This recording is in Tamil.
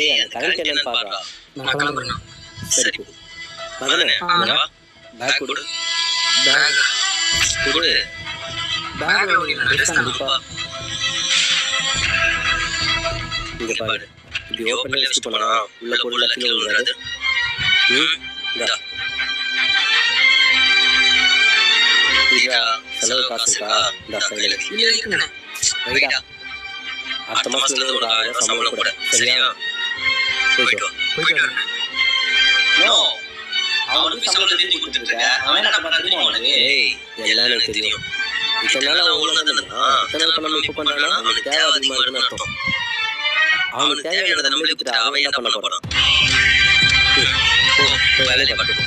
ஏய் அந்த கரண்ட் என்னன்னு பாருடா. நான் கிளம்புறேன். சரி மகனே பேக் கொடு. பேக் கொடு. பேக்ல உள்ள ட்ரெஸ் கண்டிப்பா இங்க பாரு. இப்படி ஓப்பன்ல வச்சுட்டு போனா உள்ள போடல கீழே விழுறாது. இந்தா இதா செலவு காசு இருக்கா? இந்த கையில இல்ல இருக்குங்க. வைடா. அடுத்த மாசத்துல ஒரு 1000 சம்பளம் கூட. சரியா? போயிட்டு வரேன். நோ அவனுக்கு சம்பளத்தை திருப்பி கொடுத்துருக்க. அவன் என்ன பண்ணா தெரியுமா உனக்கு? ஏய் எல்லாம் எனக்கு தெரியும். இத்தனை நாள் அவன் ஒழுங்கா இருந்தானா? இத்தனை நாள் பண்ணாம இப்ப பண்றானா? அவனுக்கு தேவை அதிகமா இருக்குன்னு அர்த்தம். அவனுக்கு தேவையானதை நம்மளே கொடுத்துட்டு அவன் என்ன பண்ண போறான்? வேலையை பார்த்துக்கோ.